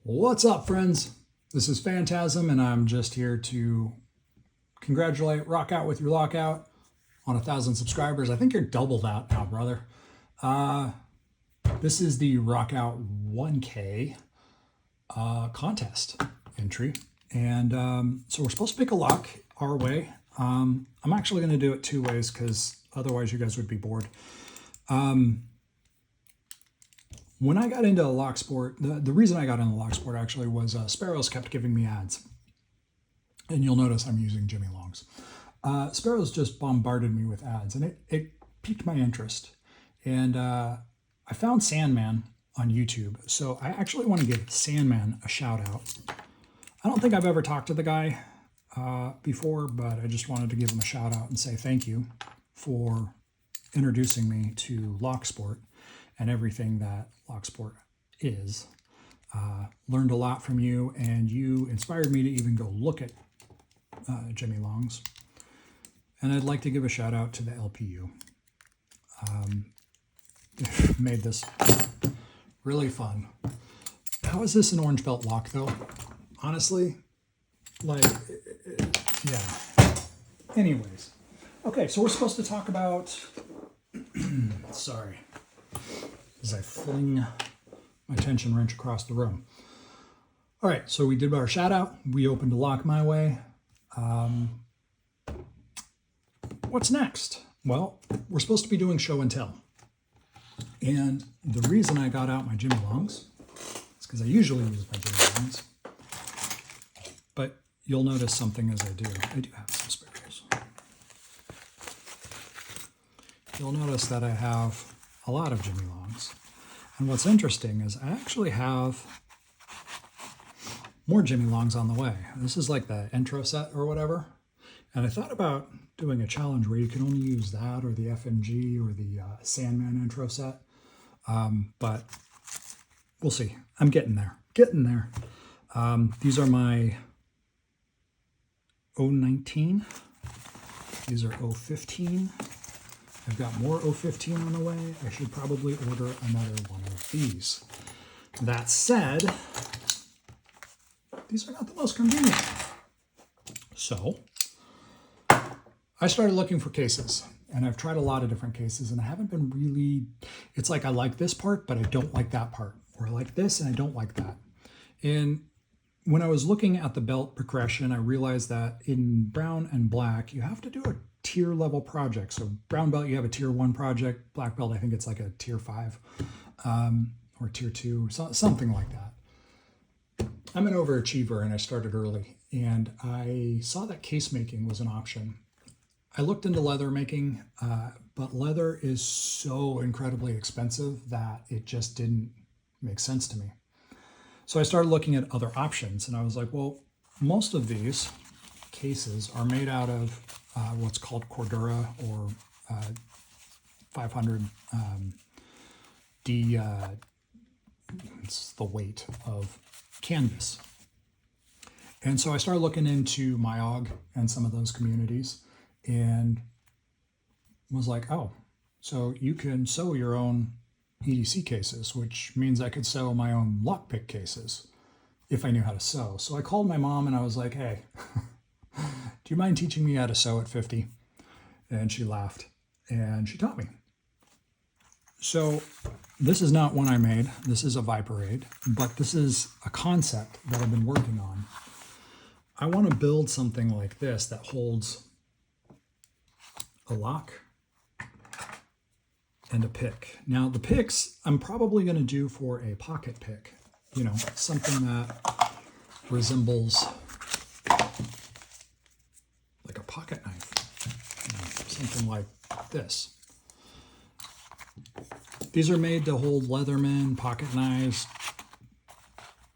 What's up, friends? This is Phantasm, and I'm just here to rock out with your lockout on 1,000 subscribers. I think you're double that now, brother. This is the Rock Out 1K contest entry, and so we're supposed to pick a lock our way. I'm actually going to do it two ways because otherwise you guys would be bored. When I got into Locksport, the reason I got into Locksport actually was Sparrows kept giving me ads. And you'll notice I'm using Jimmy Longs. Sparrows just bombarded me with ads, and it piqued my interest. And I found Sandman on YouTube, so I actually want to give Sandman a shout out. I don't think I've ever talked to the guy before, but I just wanted to give him a shout out and say thank you for introducing me to Locksport and everything that Locksport is. Learned a lot from you, and you inspired me to even go look at Jimmy Longs. And I'd like to give a shout out to the LPU. Made this really fun. How is this an orange belt lock, though? Honestly, like, yeah. Anyways. Okay, so we're supposed to talk about... Sorry. As I fling my tension wrench across the room. All right, so we did our shout out. We opened a lock my way. What's next? Well, we're supposed to be doing show and tell. And the reason I got out my Jimmy Longs is because I usually use my Jimmy Longs. But you'll notice something as I do. I do have some spares. You'll notice that I have a lot of Jimmy Longs. And what's interesting is I actually have more Jimmy Longs on the way. This is like the intro set or whatever. And I thought about doing a challenge where you can only use that or the FMG or the Sandman intro set. But we'll see. I'm getting there. These are my 019. These are 015. I've got more 015 on the way. I should probably order another one of these. That said, these are not the most convenient. So, I started looking for cases, and I've tried a lot of different cases, and I haven't been really, it's like I like this part, but I don't like that part. Or I like this, and I don't like that. And when I was looking at the belt progression, I realized that in brown and black, you have to do a tier level project. So brown belt, you have a tier 1 project. Black belt, I think it's like a tier 5 or tier 2, something like that. I'm an overachiever, and I started early, and I saw that case making was an option. I looked into leather making, but leather is so incredibly expensive that it just didn't make sense to me. So I started looking at other options, and I was like, well, most of these cases are made out of what's called Cordura or 500 D. It's the weight of canvas. And so I started looking into Myog and some of those communities and was like, oh, so you can sew your own EDC cases, which means I could sew my own lockpick cases if I knew how to sew. So I called my mom and I was like, hey, do you mind teaching me how to sew at 50? And she laughed and she taught me. So this is not one I made. This is a Viper Aid, but this is a concept that I've been working on. I want to build something like this that holds a lock and a pick. Now the picks I'm probably going to do for a pocket pick, you know, something that resembles like a pocket knife, you know, something like this. These are made to hold Leatherman, pocket knives,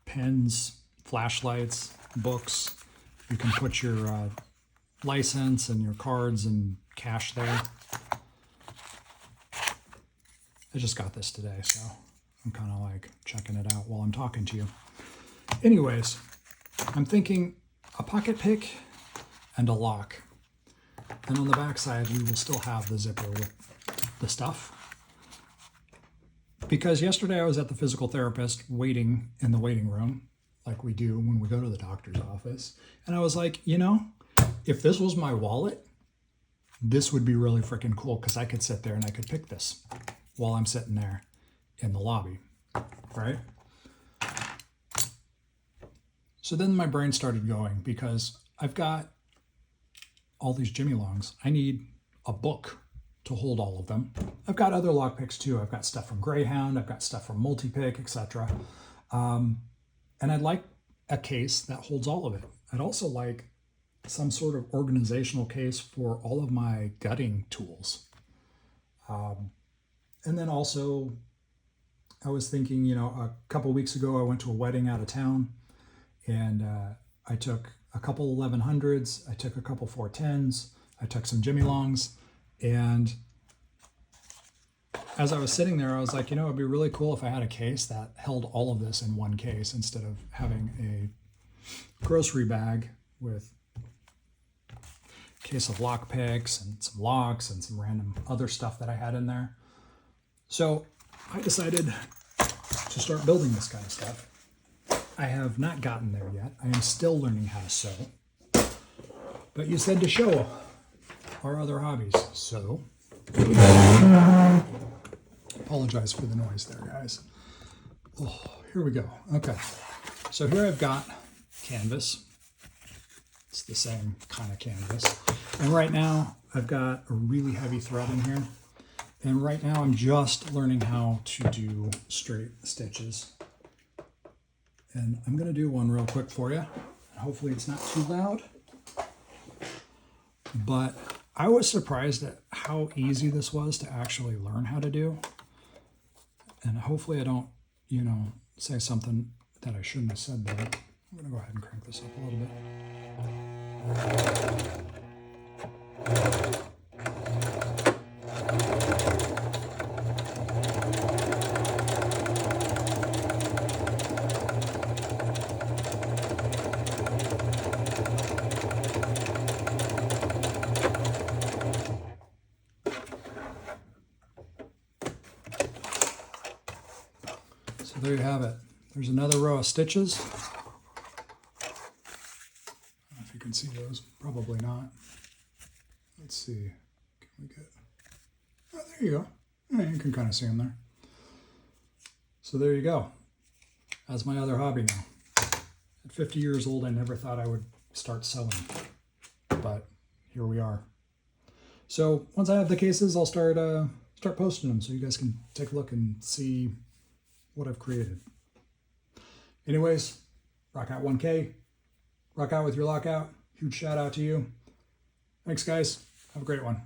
pens, flashlights, books. You can put your license and your cards and cash there. I just got this today, so I'm kind of like checking it out while I'm talking to you. Anyways, I'm thinking a pocket pick and a lock. And on the back side, we will still have the zipper with the stuff. Because yesterday I was at the physical therapist waiting in the waiting room, like we do when we go to the doctor's office. And I was like, you know, if this was my wallet, this would be really freaking cool because I could sit there and I could pick this while I'm sitting there in the lobby, right? So then my brain started going because I've got all these Jimmy Longs. I need a book to hold all of them. I've got other lockpicks too. I've got stuff from Greyhound, I've got stuff from Multipick, etc. And I'd like a case that holds all of it. I'd also like some sort of organizational case for all of my gutting tools. And then also, I was thinking, you know, a couple weeks ago, I went to a wedding out of town, and I took a couple 1100s, I took a couple 410s, I took some Jimmy Longs, and as I was sitting there, I was like, you know, it'd be really cool if I had a case that held all of this in one case instead of having a grocery bag with a case of lock picks and some locks and some random other stuff that I had in there. So I decided to start building this kind of stuff. I have not gotten there yet. I am still learning how to sew. But you said to show our other hobbies, so apologize for the noise there, guys. Oh, here we go. Okay, so here I've got canvas. It's the same kind of canvas. And right now I've got a really heavy thread in here. And right now I'm just learning how to do straight stitches. And I'm gonna do one real quick for you. Hopefully it's not too loud. But I was surprised at how easy this was to actually learn how to do. And hopefully I don't, you know, say something that I shouldn't have said there. I'm gonna go ahead and crank this up a little bit. So there you have it. There's another row of stitches. I don't know if you can see those. Probably not. Let's see. Can we get... Oh, there you go. Yeah, you can kind of see them there. So there you go. That's my other hobby now. At 50 years old, I never thought I would start sewing. But here we are. So once I have the cases, I'll start posting them so you guys can take a look and see what I've created. Anyways, rock out 1K. Rock out with your lockout. Huge shout out to you. Thanks, guys. Have a great one.